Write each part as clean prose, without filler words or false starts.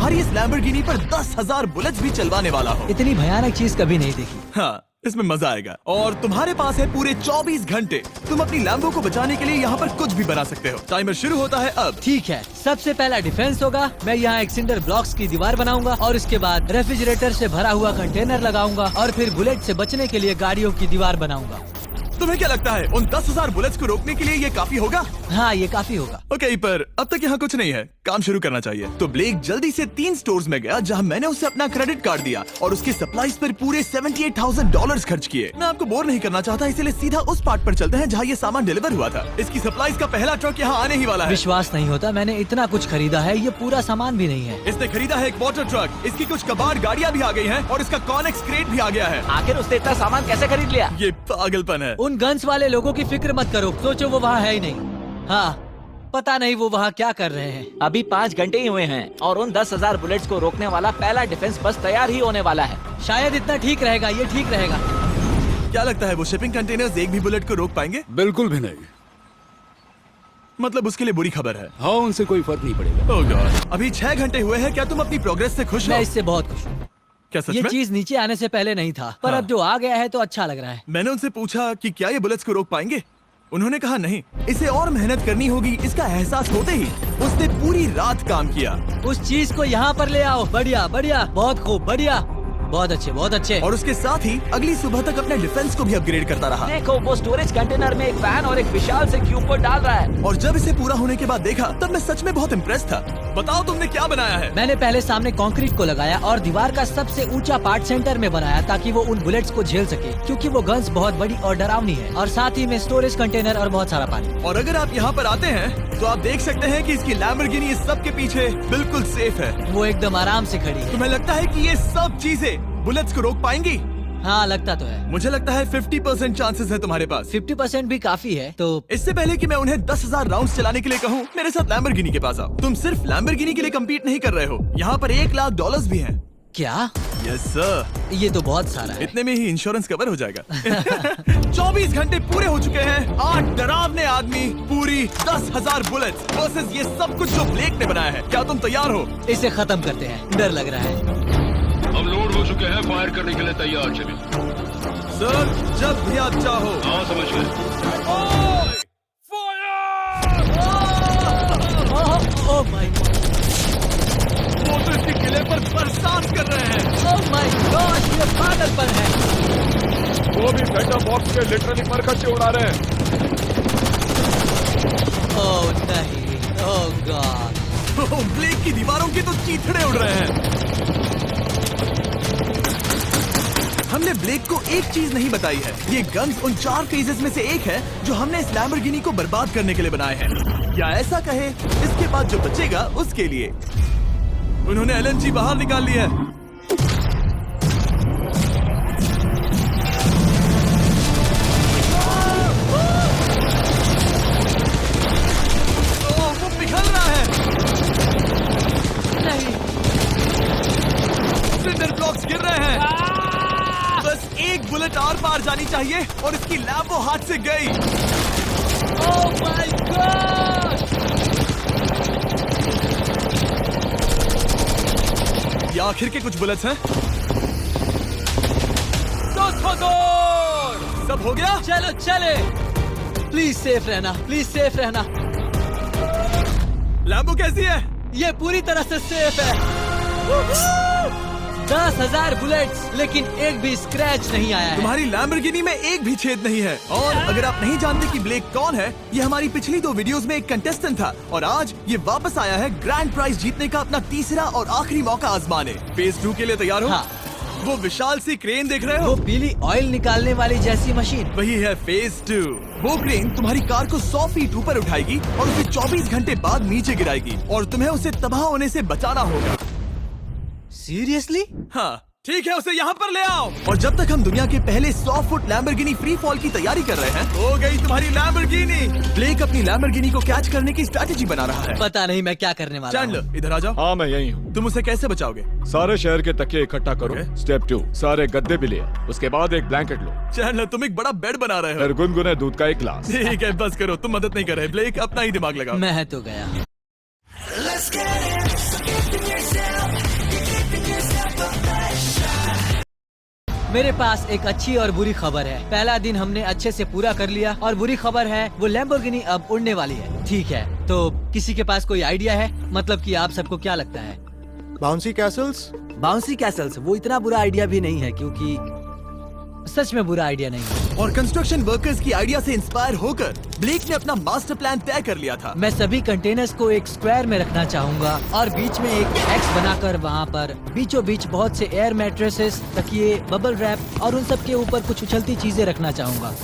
तुम्हारी इस लैम्बोर्गिनी पर 10,000 बुलेट्स भी चलवाने वाला हूँ। इतनी भयानक चीज कभी नहीं देखी। हाँ, इसमें मजा आएगा। और तुम्हारे पास है पूरे 24 घंटे। तुम अपनी लैम्बो को बचाने के लिए यहाँ पर कुछ भी बना सकते हो। टाइमर शुरू होता है अब। ठीक है, सबसे पहला डिफेंस होगा। मैं यहाँ एक सिंडर ब्लॉक्स की दीवार बनाऊंगा और इसके बाद रेफ्रिजरेटर से भरा हुआ कंटेनर लगाऊंगा और फिर बुलेट से बचने के लिए गाड़ियों की दीवार बनाऊंगा। तुम्हें क्या लगता है उन 10,000 बुलेट्स को रोकने के लिए ये काफी होगा? हाँ, ये काफी होगा। ओके, पर अब तक यहाँ कुछ नहीं है, काम शुरू करना चाहिए। तो ब्लेक जल्दी से 3 स्टोर्स में गया जहाँ मैंने उसे अपना क्रेडिट कार्ड दिया और उसके सप्लाईज पर पूरे $78,000 खर्च किए। मैं आपको बोर नहीं करना चाहता, इसलिए सीधा उस पार्ट पर चलते हैं जहाँ ये सामान डिलीवर हुआ था। इसकी सप्लाईज का पहला ट्रक यहाँ आने ही वाला है। विश्वास नहीं होता, मैंने इतना कुछ खरीदा है, ये पूरा सामान भी नहीं है। इसने खरीदा है एक वाटर ट्रक, इसकी कुछ कबाड़ गाड़ियाँ भी आ गई हैं और इसका कॉनेक्स क्रेट भी आ गया है। आखिर उसने इतना सामान कैसे खरीद लिया? ये पागलपन है। उन गन्स वाले लोगों की फिक्र मत करो, सोचो वो वहाँ है ही नहीं। हाँ, पता नहीं वो वहाँ क्या कर रहे हैं। अभी 5 घंटे ही हुए हैं और उन 10,000 बुलेट्स को रोकने वाला पहला डिफेंस बस तैयार ही होने वाला है। शायद इतना ठीक रहेगा, ये ठीक रहेगा। क्या लगता है वो शिपिंग कंटेनर्स एक भी बुलेट को रोक पाएंगे? बिल्कुल भी नहीं। मतलब उसके लिए बुरी खबर है। हाँ, उनसे कोई फर्क नहीं पड़ेगा। ओह गॉड, अभी 6 घंटे हुए हैं। क्या तुम अपनी प्रोग्रेस से खुश हो? मैं इससे बहुत खुश हूँ। क्या सच ये में? चीज नीचे आने से पहले नहीं था, पर हाँ। अब जो आ गया है तो अच्छा लग रहा है। मैंने उनसे पूछा कि क्या ये बुलेट्स को रोक पाएंगे। उन्होंने कहा नहीं, इसे और मेहनत करनी होगी। इसका एहसास होते ही उसने पूरी रात काम किया। उस चीज को यहाँ पर ले आओ। बढ़िया बढ़िया, बहुत खूब, बढ़िया, बहुत अच्छे, बहुत अच्छे। और उसके साथ ही अगली सुबह तक अपने डिफेंस को भी अपग्रेड करता रहा। देखो, वो स्टोरेज कंटेनर में एक फैन और एक विशाल से क्यूब को डाल रहा है। और जब इसे पूरा होने के बाद देखा तब मैं सच में बहुत इम्प्रेस था। बताओ तुमने क्या बनाया है? मैंने पहले सामने कंक्रीट को लगाया और दीवार का सबसे ऊंचा पार्ट सेंटर में बनाया ताकि वो उन बुलेट्स को झेल सके, क्योंकि वो गन्स बहुत बड़ी और डरावनी है। और साथ ही में स्टोरेज कंटेनर और बहुत सारा पानी। और अगर आप यहाँ पर आते हैं तो आप देख सकते हैं कि इसकी लैम्बोर्गिनी इस सब के पीछे बिल्कुल सेफ है। वो एकदम आराम से खड़ी है। तुम्हें लगता है कि ये सब चीजें बुलेट्स को रोक पाएंगी? हाँ, लगता तो है। मुझे लगता है 50% चांसेस है तुम्हारे पास। 50% भी काफी है। तो इससे पहले कि मैं उन्हें 10,000 राउंड्स चलाने के लिए कहूँ, मेरे साथ लैम्बोर्गिनी के पास आओ। तुम सिर्फ लैम्बोर्गिनी के लिए कम्पीट नहीं कर रहे हो, यहाँ पर $1,00,000 भी हैं। क्या? Yes sir. ये तो बहुत सारा है। इतने में ही इंश्योरेंस कवर हो जाएगा। 24 घंटे पूरे हो चुके हैं। 8 डरावने आदमी, पूरी 10,000 बुलेट्स वर्सेस ये सब कुछ जो ब्लेक ने बनाया है। क्या तुम तैयार हो? इसे खत्म करते हैं, डर लग रहा है। हम लोड हो चुके हैं, फायर करने के लिए तैयार। चलिए सर, जब भी आप चाहो। हाँ, समझ गए। ओह माय गॉड, वो तो इसके किले पर बरसात कर रहे हैं। ओह माय गॉड, ये पागलपन है। वो भी सेटअप बॉक्स के लिटरली परखच्चे उड़ा रहे हैं। ओह नहीं, ओह गॉड। ओह, ब्लेक की दीवारों के तो चीथड़े उड़ रहे हैं। हमने ब्लेक को एक चीज नहीं बताई है, ये गन्स उन 4 फेजेस में से एक है जो हमने इस लैम्बोर्गिनी को बर्बाद करने के लिए बनाए हैं। या ऐसा कहे, इसके बाद जो बचेगा उसके लिए। उन्होंने LNG बाहर निकाल लिया है। वो पिघल रहा है। नहीं, सिंडर ब्लॉक्स गिर रहे हैं। बस एक बुलेट और पार जानी चाहिए और इसकी लैम्बो हाथ से गई। Oh my God. ये आखिर के कुछ बुलेट्स हैं। सब हो गया? चलो चले। प्लीज सेफ रहना, प्लीज सेफ रहना। लैम्बो कैसी है? ये पूरी तरह से सेफ है। 10,000 बुलेट्स, लेकिन एक भी स्क्रैच नहीं आया है। तुम्हारी लैम्बोर्गिनी में एक भी छेद नहीं है। और अगर आप नहीं जानते कि ब्लेक कौन है, ये हमारी पिछली 2 वीडियोस में एक कंटेस्टेंट था और आज ये वापस आया है ग्रैंड प्राइज जीतने का अपना तीसरा और आखिरी मौका आजमाने। फेज 2 के लिए तैयार हो? हाँ। वो विशाल सी क्रेन देख रहे वो हो? पीली ऑयल निकालने वाली जैसी मशीन। वही है फेज 2। वो क्रेन तुम्हारी कार को 100 फीट ऊपर उठाएगी और उसे 24 घंटे बाद नीचे गिराएगी और तुम्हें उसे तबाह होने से बचाना होगा। सीरियसली? हाँ, ठीक है, उसे यहाँ पर ले आओ। और जब तक हम दुनिया के पहले 100 फुट लैम्बोर्गिनी फ्री फॉल की तैयारी कर रहे हैं, हो गई तुम्हारी लैम्बोर्गिनी। ब्लेक अपनी लैम्बोर्गिनी को कैच करने की स्ट्रैटेजी बना रहा है। पता नहीं मैं क्या करने वाला हूँ। चैंडलर, इधर आ जाओ। हाँ, मैं यही हूँ। तुम उसे कैसे बचाओगे? सारे शहर के तकिए इकट्ठा करो। Okay. स्टेप 2, सारे गद्दे भी ले आओ। उसके बाद एक ब्लैंकेट लो। चैंडलर, तुम एक बड़ा बेड बना रहे हो। फिर गुनगुने दूध का एक गिलास। ठीक है, बस करो, तुम मदद नहीं कर रहे। ब्लेक, अपना ही दिमाग लगाओ। मैं तो गया। Let's get it. So get in yourself. मेरे पास एक अच्छी और बुरी खबर है। पहला दिन हमने अच्छे से पूरा कर लिया और बुरी खबर है वो लैम्बोर्गिनी अब उड़ने वाली है। ठीक है, तो किसी के पास कोई आइडिया है? मतलब कि आप सबको क्या लगता है? Bouncy Castle's? बाउंसी कैसल्स वो इतना बुरा आइडिया भी नहीं है, क्योंकि सच में बुरा आइडिया नहीं है। और कंस्ट्रक्शन वर्कर्स की आइडिया से इंस्पायर होकर ब्लेक ने अपना मास्टर प्लान तय कर लिया था। मैं सभी कंटेनर्स को एक स्क्वायर में रखना चाहूंगा और बीच में एक एक्स बनाकर वहाँ पर बीचों बीच बहुत से एयर मैट्रेसेस, तकिए, बबल रैप और उन सब के ऊपर कुछ उछलती चीजें रखना चाहूंगा।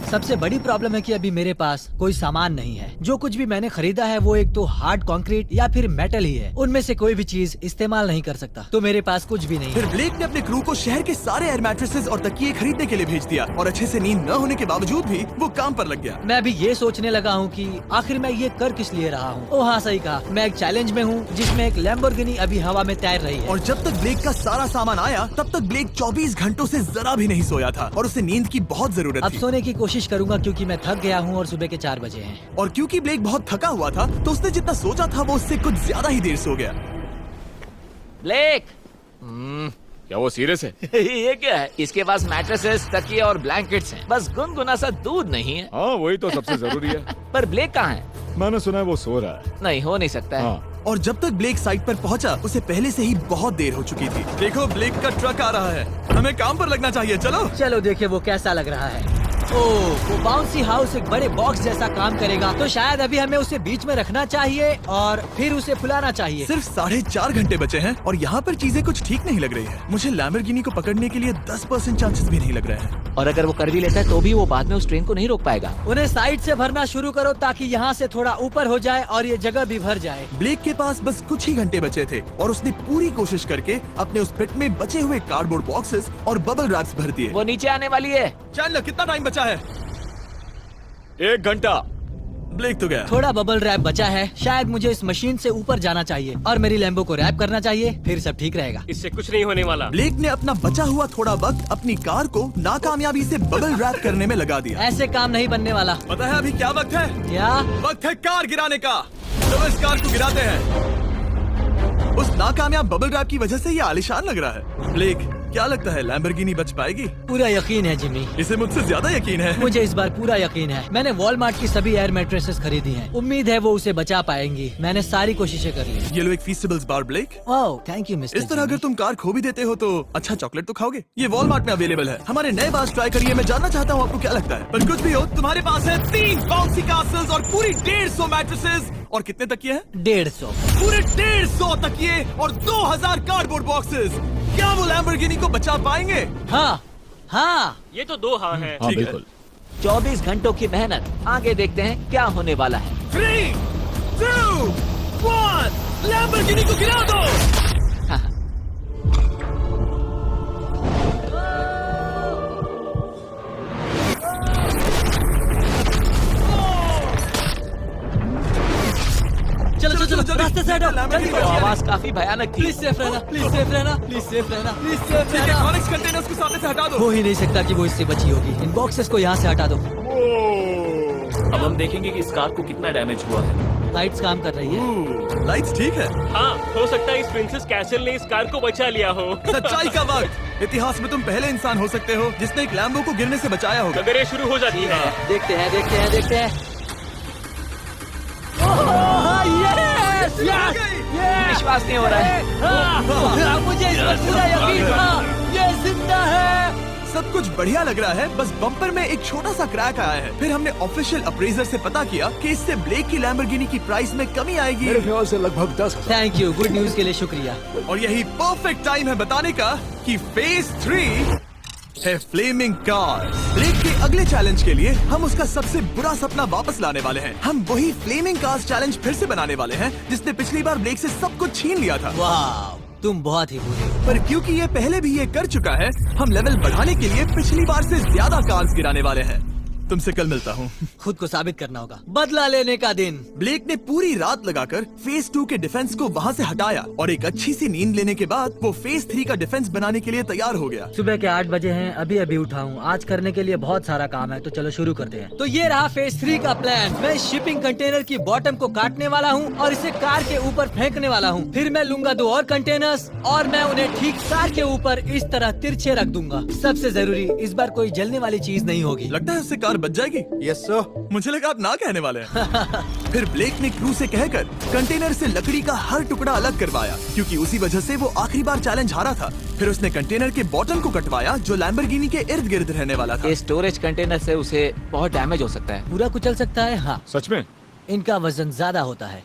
सबसे बड़ी प्रॉब्लम है कि अभी मेरे पास कोई सामान नहीं है। जो कुछ भी मैंने खरीदा है वो एक तो हार्ड कंक्रीट या फिर मेटल ही है। उनमें से कोई भी चीज इस्तेमाल नहीं कर सकता, तो मेरे पास कुछ भी नहीं फिर है। ब्लेक ने अपने क्रू को शहर के सारे एयर मैट्रेसेस और तकिए खरीदने के लिए भेज दिया और अच्छे से नींद न होने के बावजूद भी वो काम पर लग गया। मैं अभी ये सोचने लगा हूँ कि आखिर मैं ये कर किस लिए रहा हूँ। ओह हाँ, सही कहा, मैं एक चैलेंज में हूँ जिसमें एक लैम्बोर्गिनी अभी हवा में तैर रही है। और जब तक ब्लेक का सारा सामान आया तब तक ब्लेक 24 घंटों से जरा भी नहीं सोया था और उसे नींद की बहुत जरूरत अब थी। सोने की कोशिश करूंगा क्योंकि मैं थक गया हूँ और सुबह के 4 बजे हैं। और क्योंकि ब्लेक बहुत थका हुआ था तो उसने जितना सोचा था वो उससे कुछ ज्यादा ही देर सो गया। ब्लेक क्या वो सीरियस है? ये क्या है? इसके पास मैट्रेसेस, तकिए और ब्लैंकेट्स हैं। बस गुनगुना सा दूध नहीं है। हाँ वही तो सबसे जरूरी है। पर ब्लेक कहाँ है? मैंने सुना है वो सो रहा है। नहीं हो नहीं सकता है। हाँ और जब तक ब्लेक साइट पर पहुंचा उसे पहले से ही बहुत देर हो चुकी थी। देखो ब्लेक का ट्रक आ रहा है, हमें काम पर लगना चाहिए। चलो चलो देखे वो कैसा लग रहा है। ओह, वो बाउंसी हाउस एक बड़े बॉक्स जैसा काम करेगा, तो शायद अभी हमें उसे बीच में रखना चाहिए और फिर उसे फुलाना चाहिए। सिर्फ 4.5 घंटे बचे हैं और यहाँ पर चीजें कुछ ठीक नहीं लग रही है। मुझे लैम्बोर्गिनी को पकड़ने के लिए 10% चांसेस भी नहीं लग रहे हैं। और अगर वो कर भी लेता है तो भी वो बाद में उस ट्रेन को नहीं रोक पाएगा। उन्हें साइड से भरना शुरू करो ताकि यहाँ से थोड़ा ऊपर हो जाए और ये जगह भी भर जाए। ब्लेक के पास बस कुछ ही घंटे बचे थे और उसने पूरी कोशिश करके अपने उस पिट में बचे हुए कार्डबोर्ड बॉक्सेस और बबल रैप्स भर दिए। वो नीचे आने वाली है। चैंडलर कितना टाइम बचा है? 1 घंटा। ब्लेक तो गया। थोड़ा बबल रैप बचा है। शायद मुझे इस मशीन से ऊपर जाना चाहिए और मेरी लैम्बो को रैप करना चाहिए, फिर सब ठीक रहेगा। इससे कुछ नहीं होने वाला। ब्लेक ने अपना बचा हुआ थोड़ा वक्त अपनी कार को नाकामयाबी से बबल रैप करने में लगा दिया। ऐसे काम नहीं बनने वाला। पता है अभी क्या वक्त है? क्या? वक्त है कार गिराने का। चलो इस कार को गिराते हैं। उस नाकामयाब बबल रैप की वजह से ये आलिशान लग रहा है। ब्लेक क्या लगता है लैम्बोर्गिनी बच पाएगी? पूरा यकीन है जिमी, इसे मुझसे ज्यादा यकीन है। मुझे इस बार पूरा यकीन है। मैंने वॉलमार्ट की सभी एयर मैट्रेसेस खरीदी हैं। उम्मीद है वो उसे बचा पाएंगी। मैंने सारी कोशिशें कर ली। ये लो एक फीस्टेबल्स बार ब्लेक। Oh thank you mister. इस तरह अगर तुम कार खो भी देते हो तो अच्छा चॉकलेट तो खाओगे। ये वॉलमार्ट में अवेलेबल है। हमारे नए बार ट्राई करिए। मैं जानना चाहता हूँ आपको क्या लगता है। पर कुछ भी हो तुम्हारे पास है 3 बाउंसी कास्टल्स और पूरी 150 मैट्रेसेस और कितने तकिए हैं? 150। पूरे 150 तकिए और 2000 कार्डबोर्ड बॉक्सेस। क्या वो लैम्बोर्गिनी को बचा पाएंगे? हाँ हाँ। ये तो 2 हाँ है। हाँ ठीक है। बिल्कुल। 24 घंटों की मेहनत। आगे देखते हैं क्या होने वाला है। 3, 2, 1 लैम्बोर्गिनी को गिरा दो। चलो चलो चलो, रास्ते से हटो। जल्दी वो करो। आवाज काफी भयानक थी। प्लीज सेफ रहना, प्लीज सेफ रहना, प्लीज सेफ रहना, प्लीज सेफ ठीक है, रहना। कॉनिक्स कंटेनर्स को सामने से हटा दो। हो ही नहीं सकता कि वो इससे बची होगी। इन बॉक्सेस को यहाँ से हटा दो। अब हम देखेंगे कि इस कार को कितना डैमेज हुआ है। लाइट्स काम कर रही है। लाइट्स ठीक है। हाँ, हो सकता है इस प्रिंसेस कैसल ने इस कार को बचा लिया हो। सच्चाई का वक्त। इतिहास में तुम पहले इंसान हो सकते हो जिसने एक लैम्बो को गिरने से बचाया होगा। अगर ये शुरू हो जाती है। देखते हैं देखते हैं देखते हैं। ओह, yes, yes, yes, विश्वास नहीं हो रहा है। हाँ, मुझे इस पर पूरा यकीन था। ये जिंदा है। सब कुछ बढ़िया लग रहा है, बस बम्पर में एक छोटा सा क्रैक आया है। फिर हमने ऑफिशियल अप्रेजर से पता किया कि इससे ब्लेक की लैम्बोर्गिनी की प्राइस में कमी आएगी। मेरे ख्याल से लगभग 10,000। थैंक यू, गुड न्यूज के लिए शुक्रिया। और यही परफेक्ट टाइम है बताने का कि फेज 3 है फ्लेमिंग कार। ब्लेक के अगले चैलेंज के लिए हम उसका सबसे बुरा सपना वापस लाने वाले हैं। हम वही फ्लेमिंग कार्स चैलेंज फिर से बनाने वाले हैं जिसने पिछली बार ब्लेक से सब कुछ छीन लिया था। वाह, तुम बहुत ही बुरे हो। पर क्योंकि ये पहले भी ये कर चुका है, हम लेवल बढ़ाने के लिए पिछली बार से ज्यादा कार्स गिराने वाले हैं। तुमसे कल मिलता हूँ। खुद को साबित करना होगा। बदला लेने का दिन। ब्लेक ने पूरी रात लगाकर फेज 2 के डिफेंस को वहाँ से हटाया और एक अच्छी सी नींद लेने के बाद वो फेज 3 का डिफेंस बनाने के लिए तैयार हो गया। सुबह के 8 बजे हैं, अभी अभी उठा हूँ। आज करने के लिए बहुत सारा काम है, तो चलो शुरू करते हैं। तो ये रहा फेज 3 का प्लान। मैं शिपिंग कंटेनर की बॉटम को काटने वाला हूँ और इसे कार के ऊपर फेंकने वाला हूँ। फिर मैं लूंगा 2 और कंटेनर्स और मैं उन्हें ठीक कार के ऊपर इस तरह तिरछे रख दूंगा। सबसे जरूरी, इस बार कोई जलने वाली चीज नहीं होगी। लगता है उससे कार बच जाएगी। Yes sir. मुझे लगा आप ना कहने वाले हैं। फिर ब्लेक ने क्रू से कहकर कंटेनर से लकड़ी का हर टुकड़ा अलग करवाया, क्योंकि उसी वजह से वो आखिरी बार चैलेंज हारा था। फिर उसने कंटेनर के बॉटम को कटवाया जो लैम्बोर्गिनी के इर्द गिर्द रहने वाला था। ये स्टोरेज कंटेनर से उसे बहुत डैमेज हो सकता है। पूरा कुचल सकता है। हाँ, सच में? इनका वजन ज्यादा होता है।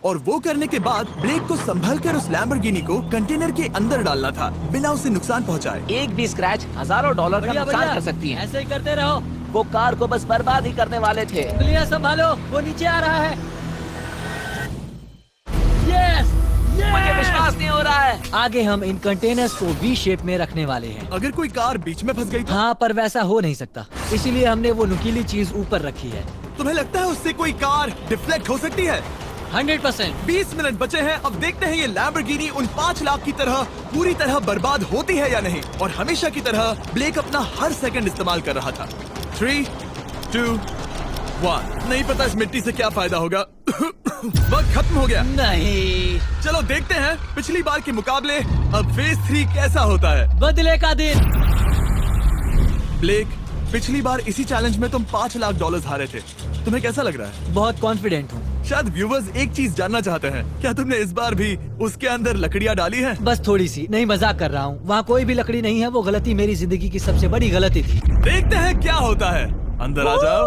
और वो करने के बाद ब्लेक को संभलकर उस लैम्बोर्गिनी को कंटेनर के अंदर डालना था बिना उसे नुकसान पहुंचाए। एक भी स्क्रैच हजारों डॉलर का बढ़िया, नुकसान बढ़िया। कर सकती है। ऐसे ही करते रहो। वो कार को बस बर्बाद ही करने वाले थे। दुनिया संभालो, वो नीचे आ रहा है। यस, मुझे विश्वास नहीं हो रहा है। आगे हम इन कंटेनर्स को वी शेप में रखने वाले हैं। अगर कोई कार बीच में फंस गई तो हाँ, पर वैसा हो नहीं सकता, इसीलिए हमने वो नुकीली चीज ऊपर रखी है। तुम्हें लगता है उससे कोई कार डिफ्लेक्ट हो सकती है? 100%। 20 मिनट बचे हैं। अब देखते हैं ये लैम्बोर्गिनी उन 5 लाख की तरह पूरी तरह बर्बाद होती है या नहीं। और हमेशा की तरह ब्लेक अपना हर सेकंड इस्तेमाल कर रहा था। 3, 2, 1। नहीं पता इस मिट्टी से क्या फायदा होगा। वक्त खत्म हो गया। नहीं, चलो देखते हैं पिछली बार के मुकाबले अब फेज 3 कैसा होता है। बदले का दिन। ब्लेक, पिछली बार इसी चैलेंज में तुम $5 लाख हारे थे। तुम्हें कैसा लग रहा है? बहुत कॉन्फिडेंट हूँ। शायद व्यूवर्स एक चीज जानना चाहते हैं, क्या तुमने इस बार भी उसके अंदर लकड़ियाँ डाली हैं? बस थोड़ी सी, नहीं मजाक कर रहा हूँ। वहाँ कोई भी लकड़ी नहीं है। वो गलती मेरी जिंदगी की सबसे बड़ी गलती थी। देखते हैं क्या होता है। अंदर आ जाओ।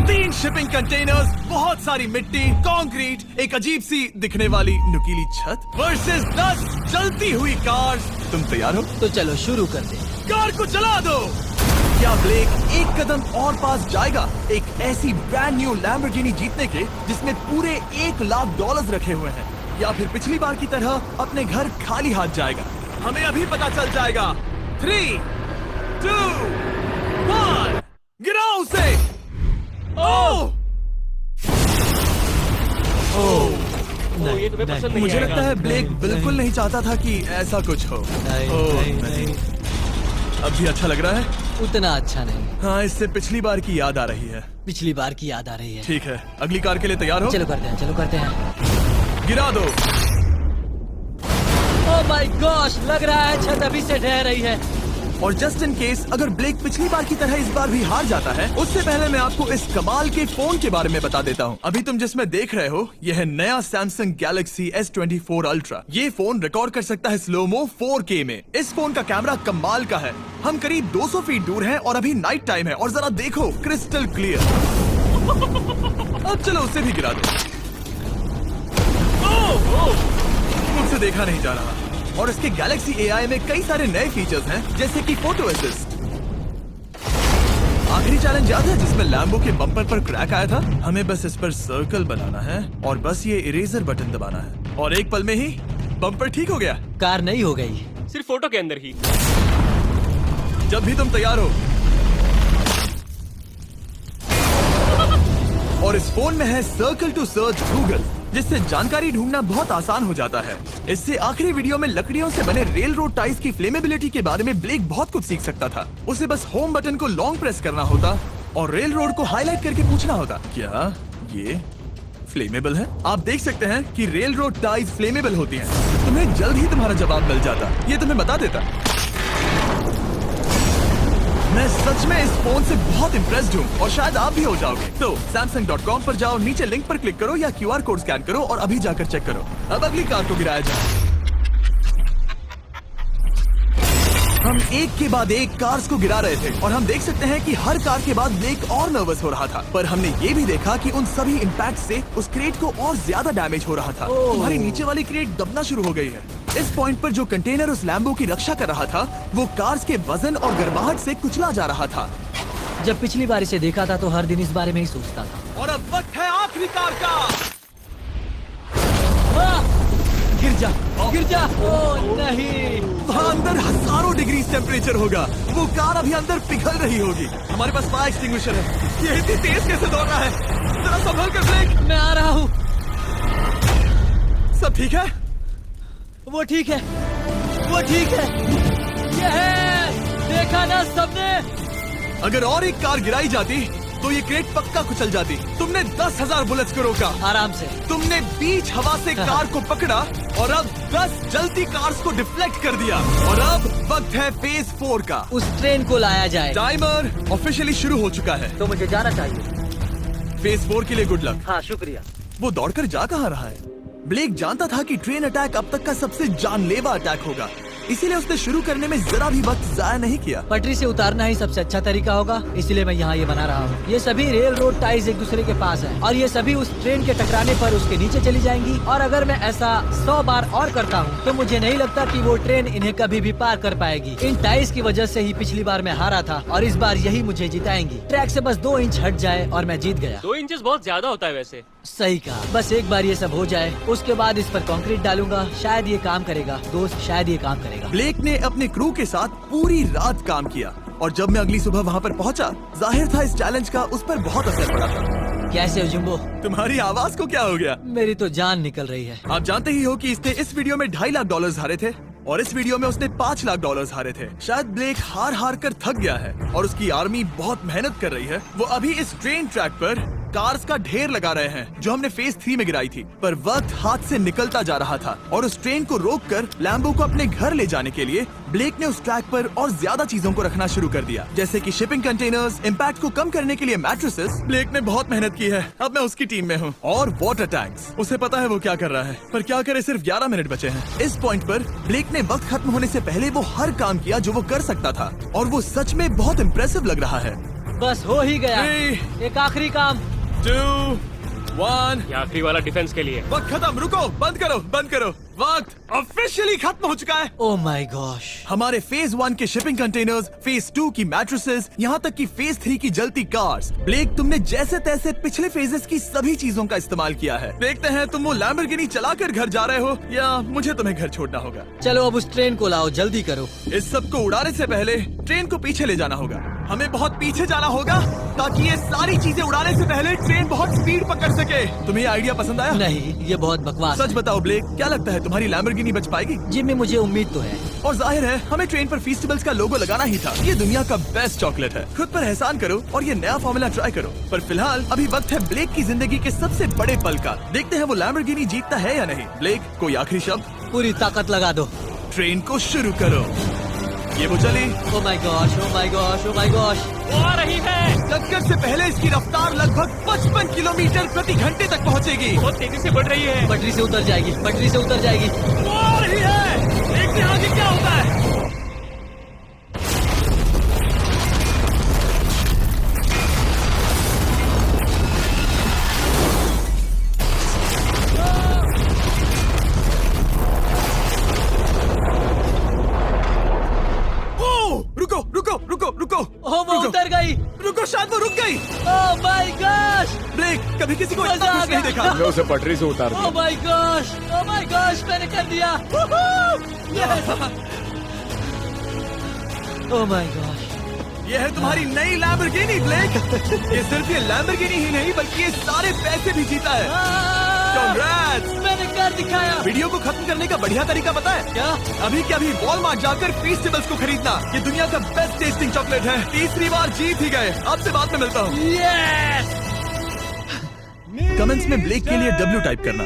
3 शिपिंग कंटेनर्स, बहुत सारी मिट्टी, कंक्रीट, एक अजीब सी दिखने वाली नुकीली छत वर्सेस 10 जलती हुई कार्स। तुम तैयार हो? तो चलो शुरू करते हैं। कार को चला दो। क्या ब्लेक एक कदम और पास जाएगा एक ऐसी ब्रांड न्यू लैम्बोर्गिनी जीतने के जिसमें पूरे $1 लाख रखे हुए हैं, या फिर पिछली बार की तरह अपने घर खाली हाथ जाएगा? हमें अभी पता चल जाएगा। 3, 2, 1, गिराओ उसे। ओह! ओ, ये तुम्हें पसंद नहीं मुझे आएगा। लगता है ब्लेक बिल्कुल नहीं चाहता था कि ऐसा कुछ हो। ओह, नहीं। अब भी अच्छा लग रहा है? उतना अच्छा नहीं। हाँ, इससे पिछली बार की याद आ रही है। पिछली बार की याद आ रही है। ठीक है, अगली कार के लिए तैयार हो? चलो करते हैं, चलो करते हैं। गिरा दो। ओह माय गॉश, लग रहा है छत अभी से ढह रही है। और जस्ट इन केस अगर ब्लेक पिछली बार की तरह इस बार भी हार जाता है, उससे पहले मैं आपको इस कमाल के फोन के बारे में बता देता हूँ। अभी तुम जिसमें देख रहे हो, यह है नया सैमसंग गैलेक्सी S24 अल्ट्रा। ये फोन रिकॉर्ड कर सकता है स्लोमो 4K में। इस फोन का कैमरा कमाल का है। हम करीब 200 फीट दूर हैं और अभी नाइट टाइम है और जरा देखो, क्रिस्टल क्लियर। अब चलो उसे भी गिरा दो। मुझसे देखा नहीं जा रहा। और इसके गैलेक्सी AI में कई सारे नए फीचर्स हैं, जैसे कि फोटो असिस्ट। आखिरी चैलेंज याद है जिसमें लैम्बो के बम्पर पर क्रैक आया था? हमें बस इस पर सर्कल बनाना है और बस ये इरेजर बटन दबाना है और एक पल में ही बम्पर ठीक हो गया। कार नई हो गई। सिर्फ फोटो के अंदर ही। जब भी तुम तैयार हो। और इस फोन में है सर्कल टू सर्च गूगल, जिससे जानकारी ढूंढना बहुत आसान हो जाता है। इससे आखिरी वीडियो में लकड़ियों से बने रेल रोड टाइल्स की फ्लेमेबिलिटी के बारे में ब्लेक बहुत कुछ सीख सकता था। उसे बस होम बटन को लॉन्ग प्रेस करना होता और रेल रोड को हाईलाइट करके पूछना होता, क्या ये फ्लेमेबल है? आप देख सकते हैं कि रेल रोड टाइल्स फ्लेमेबल होती हैं। तुम्हें जल्द ही तुम्हारा जवाब मिल जाता। ये तुम्हें बता देता। मैं सच में इस फोन से बहुत इम्प्रेस्ड हूँ और शायद आप भी हो जाओगे। तो Samsung.com पर जाओ, नीचे लिंक पर क्लिक करो या QR कोड स्कैन करो और अभी जाकर चेक करो। अब अगली कार को गिराया जाए। हम एक के बाद एक कार्स को गिरा रहे थे और हम देख सकते हैं कि हर कार के बाद ब्लेक और नर्वस हो रहा था, पर हमने ये भी देखा कि उन सभी इम्पैक्ट से उस क्रेट को और ज्यादा डैमेज हो रहा था। तुम्हारी नीचे वाली क्रेट दबना शुरू हो गई है। इस पॉइंट पर जो कंटेनर उस लैम्बो की रक्षा कर रहा था, वो कार्स के वजन और गर्माहट से कुचला जा रहा था। जब पिछली बार इसे देखा था तो हर दिन इस बारे में ही सोचता था। और अब वक्त है आखिरी कार का। गिर जा। ओह, गिर जा। ओ नहीं। वहाँ अंदर हजारों डिग्री टेम्परेचर होगा। वो कार अभी अंदर पिघल रही होगी। हमारे पास फायर एक्सटिंग्विशर है। ये इतनी तेज कैसे दौड़ रहा है? जरा संभल कर ब्लेक। मैं आ रहा हूँ। सब ठीक है? वो ठीक है, वो ठीक है। ये है, देखा ना सबने। अगर और एक कार गिराई जाती तो ये क्रेट पक्का कुचल जाती। तुमने 10,000 बुलेट्स को रोका। आराम से। तुमने बीच हवा से कार को पकड़ा और अब 10 जलती कार्स को डिफ्लेक्ट कर दिया। और अब वक्त है फेज 4 का। उस ट्रेन को लाया जाए। टाइमर ऑफिशियली शुरू हो चुका है। तो मुझे जाना चाहिए। फेज 4 के लिए गुड लक। हाँ शुक्रिया। वो दौड़कर जा कहाँ रहा है? ब्लेक जानता था कि ट्रेन अटैक अब तक का सबसे जानलेवा अटैक होगा, इसीलिए उसने शुरू करने में जरा भी वक्त जाया नहीं किया। पटरी से उतारना ही सबसे अच्छा तरीका होगा, इसलिए मैं यहाँ ये बना रहा हूँ। ये सभी रेल रोड टाइज एक दूसरे के पास है और ये सभी उस ट्रेन के टकराने पर उसके नीचे चली जाएंगी। और अगर मैं ऐसा 100 बार और करता हूँ तो मुझे नहीं लगता कि वो ट्रेन इन्हें कभी भी पार कर पाएगी। इन टाइज की वजह से ही पिछली बार मैं हारा था और इस बार यही मुझे जिताएंगी। ट्रैक से बस 2 इंच हट जाए और मैं जीत गया। 2 इंचेस बहुत ज्यादा होता है वैसे। सही कहा। बस एक बार ये सब हो जाए, उसके बाद इस पर कंक्रीट डालूंगा। शायद ये काम करेगा दोस्त, शायद ये काम करेगा। ब्लेक ने अपने क्रू के साथ पूरी रात काम किया और जब मैं अगली सुबह वहाँ पर पहुँचा, जाहिर था इस चैलेंज का उस पर बहुत असर पड़ा था। कैसे हो जिम्बो? तुम्हारी आवाज को क्या हो गया? मेरी तो जान निकल रही है। आप जानते ही हो कि इसने इस वीडियो में $2.5 लाख हारे थे और इस वीडियो में उसने $5 लाख हारे थे। शायद ब्लेक हार हार कर थक गया है और उसकी आर्मी बहुत मेहनत कर रही है। वो अभी इस ट्रेन ट्रैक पर कार्स का ढेर लगा रहे हैं जो हमने फेज 3 में गिराई थी, पर वक्त हाथ से निकलता जा रहा था और उस ट्रेन को रोककर लैम्बो को अपने घर ले जाने के लिए ब्लेक ने उस ट्रैक पर और ज्यादा चीजों को रखना शुरू कर दिया, जैसे कि शिपिंग कंटेनर्स, इम्पैक्ट को कम करने के लिए मैट्रेसेस। ब्लेक ने बहुत मेहनत की है, अब मैं उसकी टीम में हूँ। और वाटर टैंक्स, उसे पता है वो क्या कर रहा है, पर क्या करे, सिर्फ 11 मिनट बचे हैं। इस पॉइंट पर ब्लेक ने वक्त खत्म होने से पहले वो हर काम किया जो वो कर सकता था और वो सच में बहुत इम्प्रेसिव लग रहा है। बस हो ही गया। 3, एक आखिरी काम। 2, 1। ये आखिरी वाला डिफेंस के लिए। वक्त खत्म, रुको, बंद करो, बंद करो। वक्त ऑफिशियली खत्म हो चुका है। Oh my gosh. हमारे फेज 1 के शिपिंग कंटेनर्स, फेज 2 की मैट्रेसेस, यहाँ तक कि फेज 3 की जलती कार्स। ब्लेक, तुमने जैसे तैसे पिछले फेजेस की सभी चीजों का इस्तेमाल किया है। देखते हैं तुम वो लैम्बोर्गिनी चलाकर घर जा रहे हो या मुझे तुम्हें घर छोड़ना होगा। चलो अब उस ट्रेन को लाओ, जल्दी करो। इस सब को उड़ाने से पहले ट्रेन को पीछे ले जाना होगा। हमें बहुत पीछे जाना होगा ताकि ये सारी चीजें उड़ाने से पहले ट्रेन बहुत स्पीड पकड़ सके। तुम्हें ये आइडिया पसंद आया? नहीं, ये बहुत बकवास सच है। बताओ ब्लेक, क्या लगता है तुम्हारी लैम्बोर्गिनी बच पाएगी? जिम्मी, मुझे उम्मीद तो है। और जाहिर है हमें ट्रेन पर फेस्टिवल्स का लोगो लगाना ही था। ये दुनिया का बेस्ट चॉकलेट है। खुद पर एहसान करो और ये नया फॉर्मूला ट्राई करो। पर फिलहाल अभी वक्त है ब्लेक की जिंदगी के सबसे बड़े पल का। देखते हैं वो लैम्बोर्गिनी जीतता है या नहीं। ब्लेक, कोई आखिरी शब्द? पूरी ताकत लगा दो। ट्रेन को शुरू करो। ये वो चली। Oh my gosh, oh my gosh, oh my gosh. वो आ रही है। टक्कर से पहले इसकी रफ्तार लगभग 55 किलोमीटर प्रति घंटे तक पहुंचेगी। बहुत तेजी से बढ़ रही है। पटरी से उतर जाएगी, पटरी से उतर जाएगी। वो आ रही है। देखते हैं आगे क्या होता है। रुको रुको रुको रुको। ओह, वो रुको। उतर गई। रुको, शायद वो रुक गई। Oh my gosh. ब्रेक, कभी किसी को इतना मजा आ खुश नहीं गया। देखा। मैं उसे पटरी से उतार ओह दिया। My gosh, oh my gosh, मैंने कर दिया। Oh my gosh. ये है तुम्हारी नई लैम्बोर्गिनी ब्लेक। ये सिर्फ ये लैम्बोर्गिनी ही नहीं बल्कि ये सारे पैसे भी जीता है। Congrats! मैंने कर दिखाया। वीडियो को खत्म करने का बढ़िया तरीका पता है क्या? अभी के अभी वॉलमार्ट जाकर फेस्टिवल्स को खरीदना। ये दुनिया का बेस्ट टेस्टिंग चॉकलेट है। तीसरी बार जीत ही गए। आपसे बाद में मिलता हूँ। यस। कमेंट्स में ब्लेक के लिए W टाइप करना।